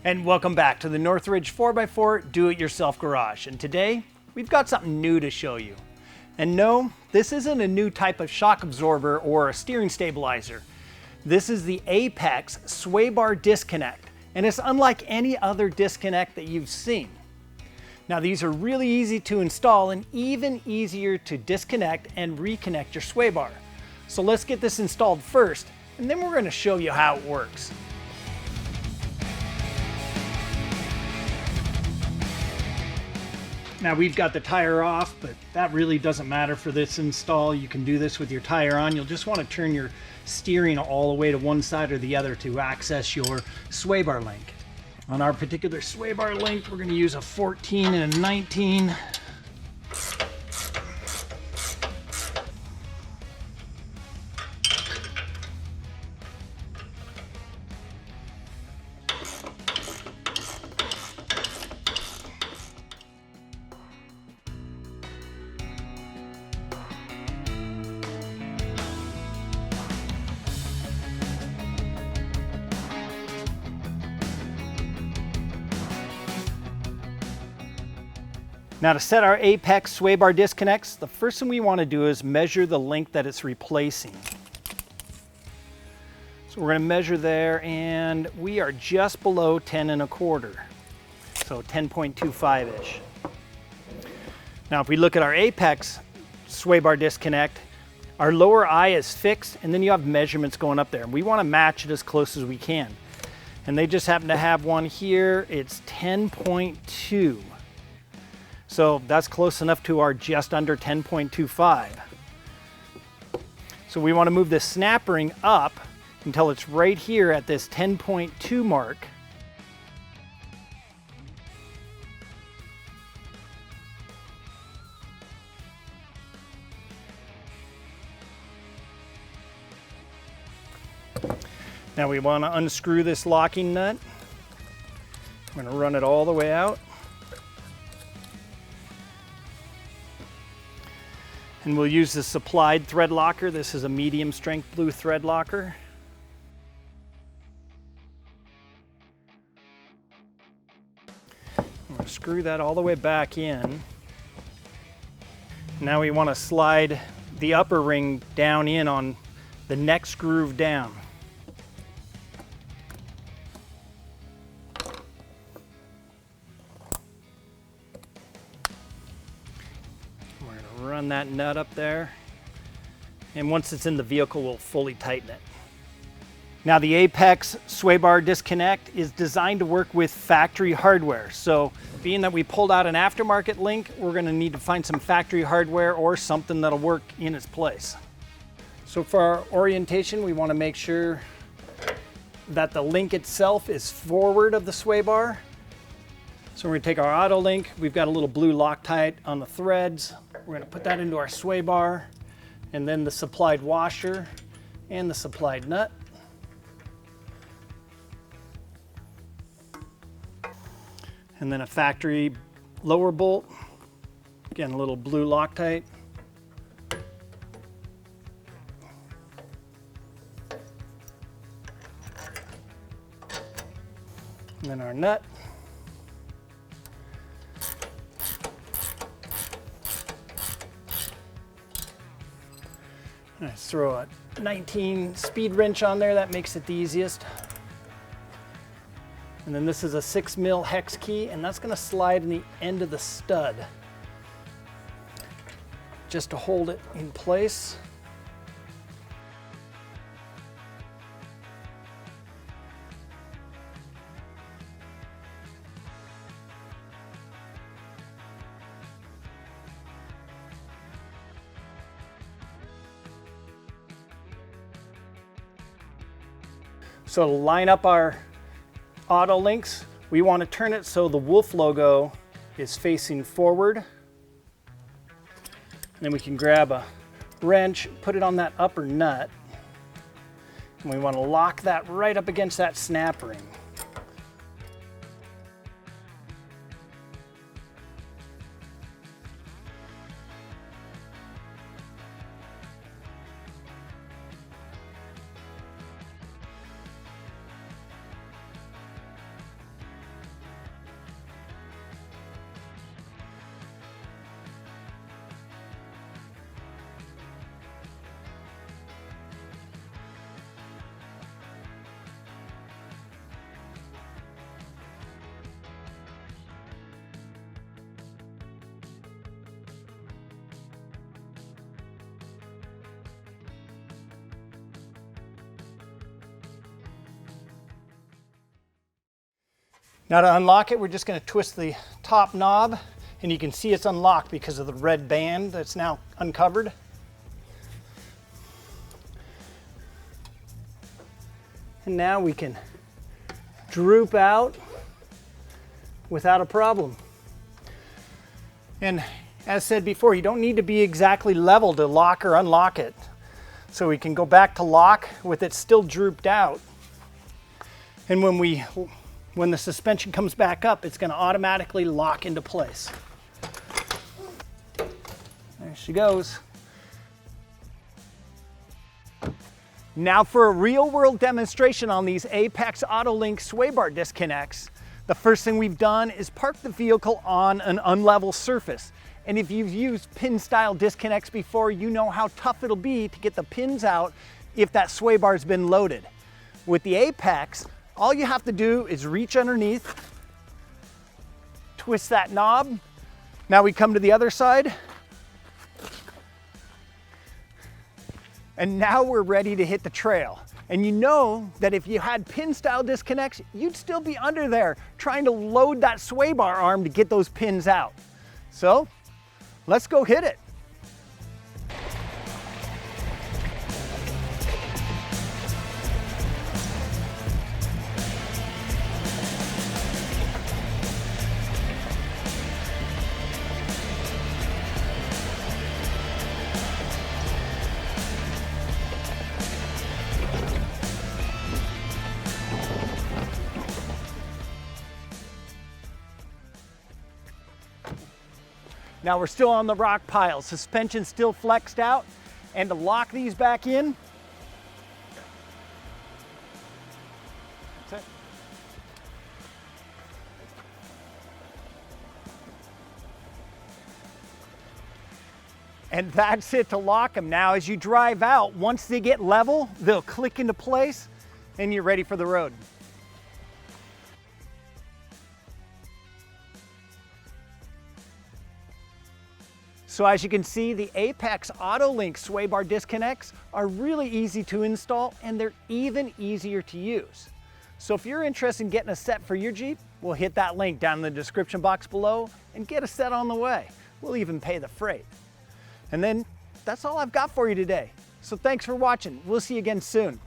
And welcome back to the Northridge 4x4 Do-It-Yourself Garage. And today, we've got something new to show you. And no, this isn't a new type of shock absorber or a steering stabilizer. This is the AutoLYNX sway bar disconnect, and it's unlike any other disconnect that you've seen. Now these are really easy to install and even easier to disconnect and reconnect your sway bar. So let's get this installed first, and then we're going to show you how it works. Now we've got the tire off, but that really doesn't matter for this install. You can do this with your tire on. You'll just want to turn your steering all the way to one side or the other to access your sway bar link. On our particular sway bar link, we're going to use a 14 and a 19. Now to set our AutoLYNX sway bar disconnects, the first thing we want to do is measure the link that it's replacing. So we're going to measure there, and we are just below 10 1/4, so 10.25-ish. Now if we look at our AutoLYNX sway bar disconnect, our lower eye is fixed, and then you have measurements going up there. And we want to match it as close as we can. And they just happen to have one here. It's 10.2. So that's close enough to our just under 10.25. So we want to move this snap ring up until it's right here at this 10.2 mark. Now we want to unscrew this locking nut. I'm going to run it all the way out. And we'll use the supplied thread locker. This is a medium strength blue thread locker. I'm going to screw that all the way back in. Now we want to slide the upper ring down in on the next groove down. Run that nut up there, and once it's in the vehicle, we'll fully tighten it. Now the AutoLYNX sway bar disconnect is designed to work with factory hardware. So being that we pulled out an aftermarket link, we're going to need to find some factory hardware or something that'll work in its place. So for our orientation, we want to make sure that the link itself is forward of the sway bar. So we're going to take our AutoLYNX. We've got a little blue Loctite on the threads. We're going to put that into our sway bar, and then the supplied washer and the supplied nut. And then a factory lower bolt. Again, a little blue Loctite. And then our nut. Let's throw a 19 speed wrench on there. That makes it the easiest. And then this is a 6mm hex key, and that's going to slide in the end of the stud just to hold it in place. So to line up our AutoLYNX, we want to turn it so the wolf logo is facing forward. And then we can grab a wrench, put it on that upper nut, and we want to lock that right up against that snap ring. Now to unlock it, we're just going to twist the top knob, and you can see it's unlocked because of the red band that's now uncovered. And now we can droop out without a problem. And as said before, you don't need to be exactly level to lock or unlock it. So we can go back to lock with it still drooped out. And when the suspension comes back up, it's going to automatically lock into place. There she goes. Now for a real-world demonstration on these Apex AutoLYNX sway bar disconnects, the first thing we've done is park the vehicle on an unlevel surface. And if you've used pin-style disconnects before, you know how tough it'll be to get the pins out if that sway bar's been loaded. With the Apex, all you have to do is reach underneath, twist that knob. Now we come to the other side. And now we're ready to hit the trail. And you know that if you had pin-style disconnects, you'd still be under there trying to load that sway bar arm to get those pins out. So, let's go hit it. Now we're still on the rock pile, suspension still flexed out, and to lock these back in, that's it. And that's it to lock them. Now as you drive out, once they get level, they'll click into place and you're ready for the road. So as you can see, the Apex AutoLYNX sway bar disconnects are really easy to install, and they're even easier to use. So if you're interested in getting a set for your Jeep, we'll hit that link down in the description box below and get a set on the way. We'll even pay the freight. And then that's all I've got for you today. So thanks for watching. We'll see you again soon.